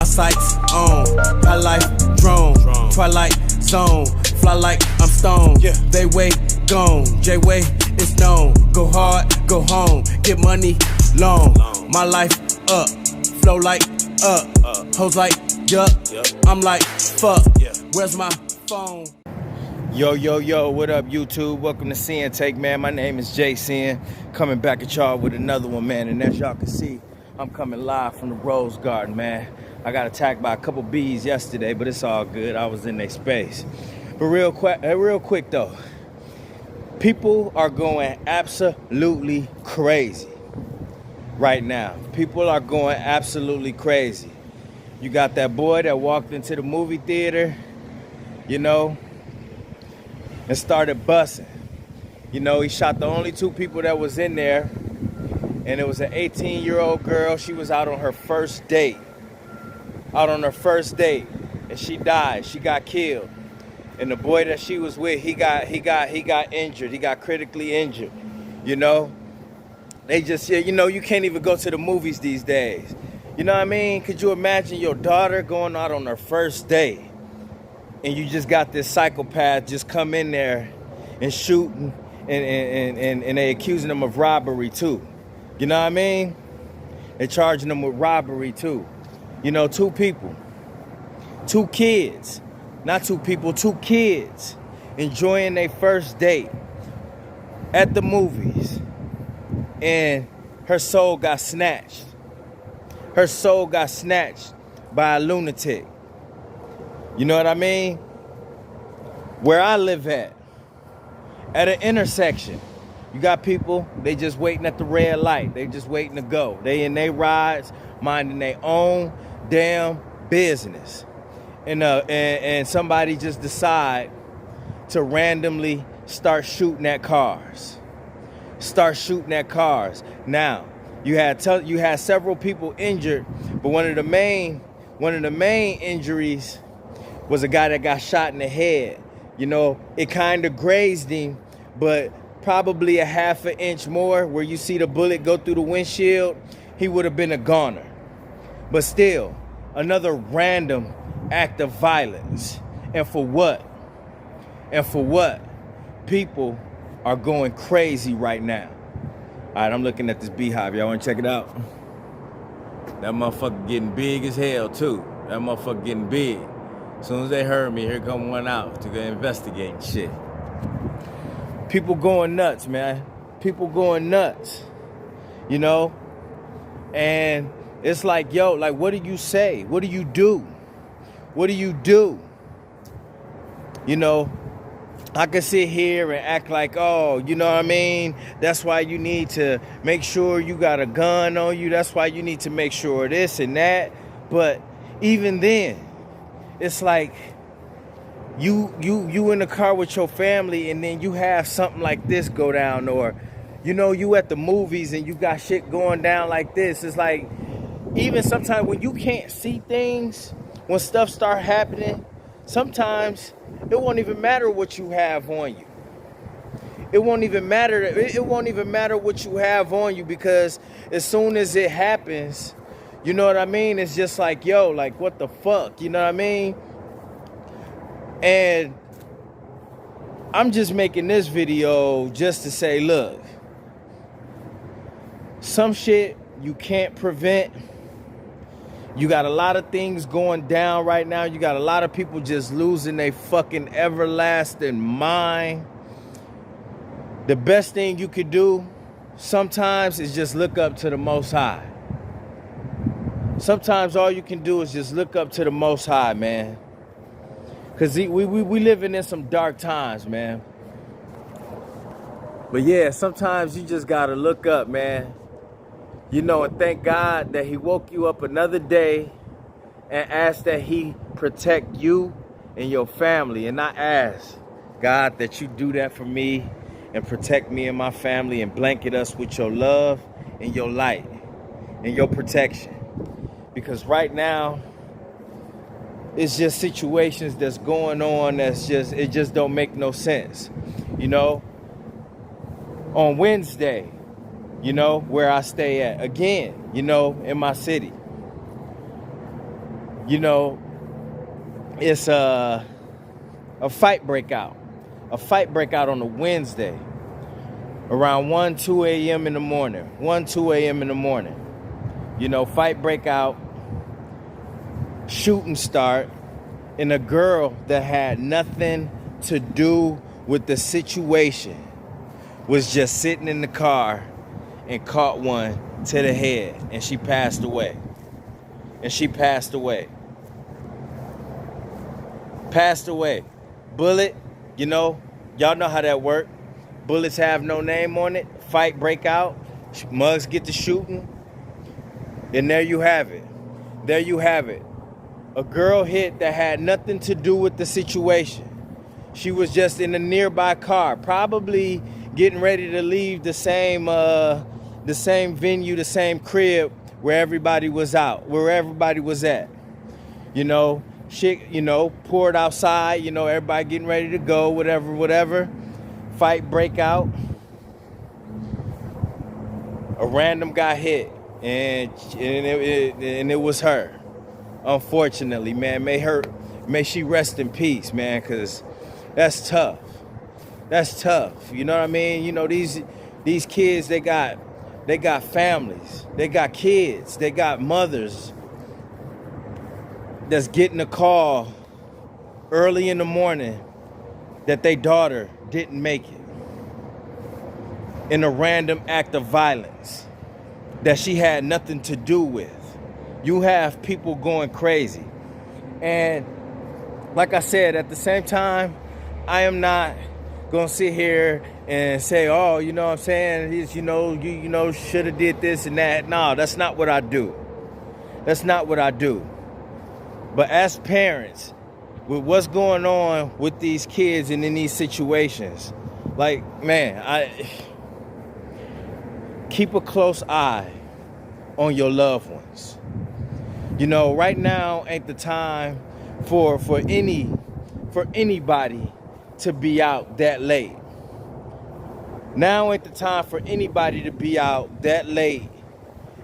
My sights on, high life drone, twilight zone, fly like I'm stoned. Yeah. They way gone, J-Way is known. Go hard, go home, get money long. My life up, flow like up, hoes like yup. I'm like fuck, where's my phone? Yo, what up, YouTube? Welcome to Sinn-Take, man. My name is Sin, coming back at y'all with another one, man. And as y'all can see, I'm coming live from the Rose Garden, man. I got attacked by a couple bees yesterday, but it's all good. I was in their space. But real quick though, people are going absolutely crazy right now. People are going absolutely crazy. You got that boy that walked into the movie theater, you know, and started busting. You know, he shot the only two people that was in there, and it was an 18-year-old girl. She was out on her first date. And she died. She got killed. And the boy that she was with, he got injured. He got critically injured. You know, they just, you know, you can't even go to the movies these days. You know what I mean? Could you imagine your daughter going out on her first date, and you just got this psychopath just come in there and shooting, and they accusing them of robbery too. You know what I mean? They charging them with robbery too. You know, two people, two kids, not two people, two kids enjoying their first date at the movies, and her soul got snatched. Her soul got snatched by a lunatic. You know what I mean? Where I live at an intersection, you got people, they just waiting at the red light. They just waiting to go. They in their rides, minding their own damn business. And somebody just decide to randomly start shooting at cars. Now, you had several people injured, but one of the main injuries was a guy that got shot in the head. You know, it kind of grazed him, but probably a half an inch more where you see the bullet go through the windshield, he would have been a goner. But still, another random act of violence. And for what? People are going crazy right now. All right, I'm looking at this beehive. Y'all want to check it out? That motherfucker getting big as hell, too. That motherfucker getting big. As soon as they heard me, here come one out to go investigate and shit. People going nuts, man. People going nuts. You know? And it's like, yo, like, what do you say? What do you do? What do you do? You know, I can sit here and act like, oh, you know what I mean? That's why you need to make sure you got a gun on you. That's why you need to make sure this and that. But even then, it's like you in the car with your family, and then you have something like this go down, or, you know, you at the movies and you got shit going down like this. It's like, even sometimes when you can't see things, when stuff start happening, sometimes it won't even matter what you have on you. It won't even matter what you have on you, because as soon as it happens, you know what I mean? It's just like, yo, like, what the fuck? You know what I mean? And I'm just making this video just to say, look, some shit you can't prevent. You got a lot of things going down right now. You got a lot of people just losing their fucking everlasting mind. The best thing you could do sometimes is just look up to the Most High. Sometimes all you can do is just look up to the Most High, man. Because we living in some dark times, man. But yeah, sometimes you just got to look up, man. You know, and thank God that he woke you up another day, and ask that he protect you and your family. And I ask God that you do that for me and protect me and my family, and blanket us with your love and your light and your protection. Because right now, it's just situations that's going on it just don't make no sense. You know, on Wednesday, you know, where I stay at, again, you know, in my city, you know, it's a fight breakout. A fight breakout on a Wednesday around 1, 2 a.m. in the morning. 1, 2 a.m. in the morning. You know, fight breakout, shooting start, and a girl that had nothing to do with the situation was just sitting in the car and caught one to the head, and she passed away. Passed away. Bullet, you know, y'all know how that work. Bullets have no name on it. Fight break out. Mugs get to shooting. And there you have it. There you have it. A girl hit that had nothing to do with the situation. She was just in a nearby car, probably getting ready to leave the same venue, the same crib where everybody was at. You know, shit, you know, poured outside, you know, everybody getting ready to go, whatever. Fight break out. A random got hit, and it was her. Unfortunately, man, may she rest in peace, man, because that's tough. That's tough. You know what I mean? You know, these kids, they got families, they got kids, they got mothers that's getting a call early in the morning that their daughter didn't make it in a random act of violence that she had nothing to do with. You have people going crazy. And like I said, at the same time, I am not gonna sit here and say, oh, you know what I'm saying, he's, you know, should have did this and that. No, that's not what I do. That's not what I do. But as parents, with what's going on with these kids and in these situations, like, man, I keep a close eye on your loved ones. You know, right now ain't the time for anybody to be out that late. Now ain't the time for anybody to be out that late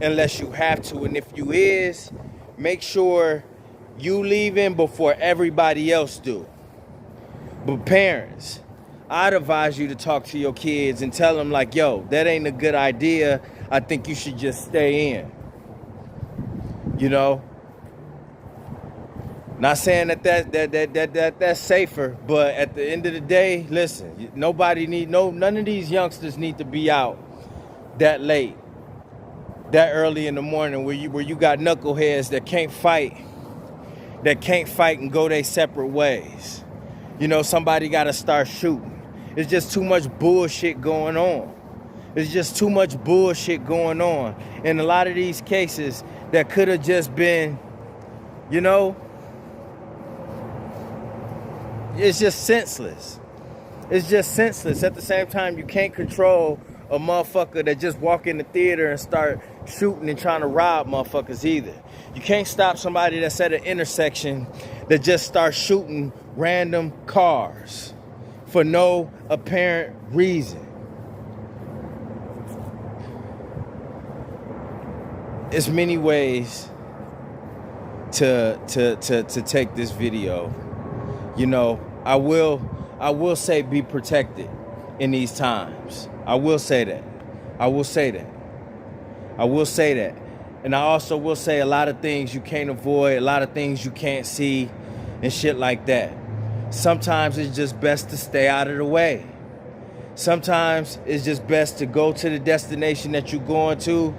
unless you have to. And if you is, make sure you leaving before everybody else do. But parents, I'd advise you to talk to your kids and tell them like, yo, that ain't a good idea. I think you should just stay in. You know? Not saying that's safer, but at the end of the day, listen, none of these youngsters need to be out that late, that early in the morning where you got knuckleheads that can't fight and go their separate ways. You know, somebody got to start shooting. It's just too much bullshit going on. It's just too much bullshit going on. In a lot of these cases that could have just been, you know, it's just senseless. It's just senseless. At the same time, you can't control a motherfucker that just walk in the theater and start shooting and trying to rob motherfuckers either. You can't stop somebody that's at an intersection that just starts shooting random cars for no apparent reason. There's many ways to take this video. You know, I will say be protected in these times. I will say that. And I also will say a lot of things you can't avoid, a lot of things you can't see and shit like that. Sometimes it's just best to stay out of the way. Sometimes it's just best to go to the destination that you're going to,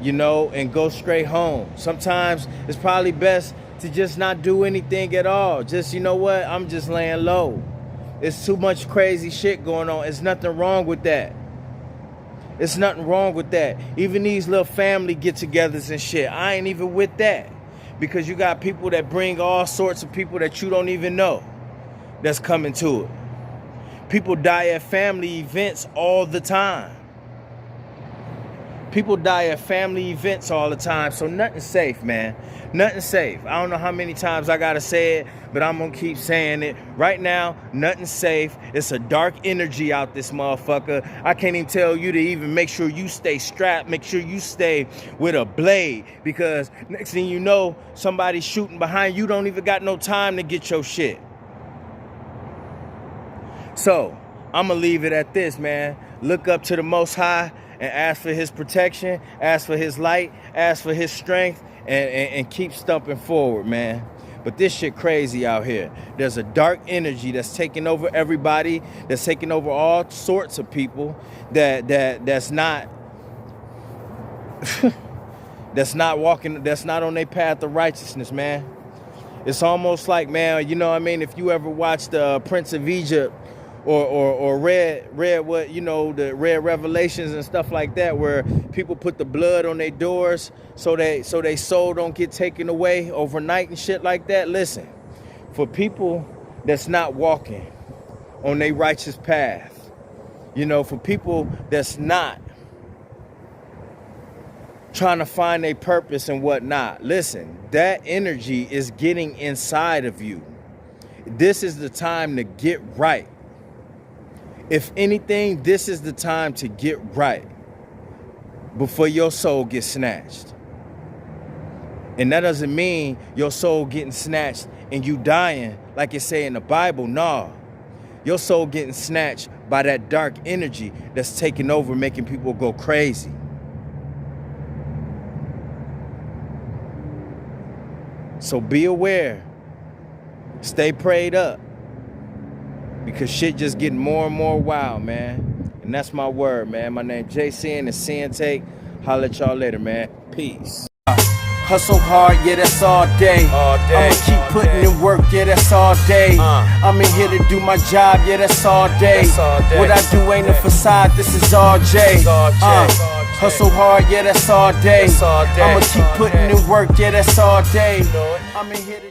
you know, and go straight home. Sometimes it's probably best to just not do anything at all. Just, you know what, I'm just laying low. It's too much crazy shit going on. There's nothing wrong with that. It's nothing wrong with that. Even these little family get-togethers and shit, I ain't even with that. Because you got people that bring all sorts of people that you don't even know that's coming to it. People die at family events all the time. People die at family events all the time, so nothing's safe, man. Nothing's safe. I don't know how many times I gotta say it, but I'm gonna keep saying it. Right now, nothing's safe. It's a dark energy out this motherfucker. I can't even tell you to even make sure you stay strapped, make sure you stay with a blade, because next thing you know, somebody's shooting behind you, don't even got no time to get your shit. So, I'm gonna leave it at this, man. Look up to the Most High and ask for his protection, ask for his light, ask for his strength, and keep stumping forward, man. But this shit crazy out here. There's a dark energy that's taking over everybody, that's taking over all sorts of people that's not that's not walking, that's not on their path of righteousness, man. It's almost like, man, you know what I mean? If you ever watched Prince of Egypt, or read what, you know, the read Revelations and stuff like that, where people put the blood on their doors so they soul don't get taken away overnight and shit like that. Listen, for people that's not walking on their righteous path, you know, for people that's not trying to find their purpose and whatnot, listen, that energy is getting inside of you. This is the time to get right. If anything, this is the time to get right before your soul gets snatched. And that doesn't mean your soul getting snatched and you dying like it say in the Bible. No, your soul getting snatched by that dark energy that's taking over, making people go crazy. So be aware, stay prayed up, because shit just getting more and more wild, man. And that's my word, man. My name JC and Sinn-Take. Holla at y'all later, man. Peace. Hustle hard, yeah, that's all day. I'ma keep putting in work, yeah, that's all day. I'm in here to do my job, yeah, that's all day. What I do ain't a facade, this is all J. Hustle hard, yeah, that's all day. I'ma keep putting in work, yeah, that's all day. I'm in here to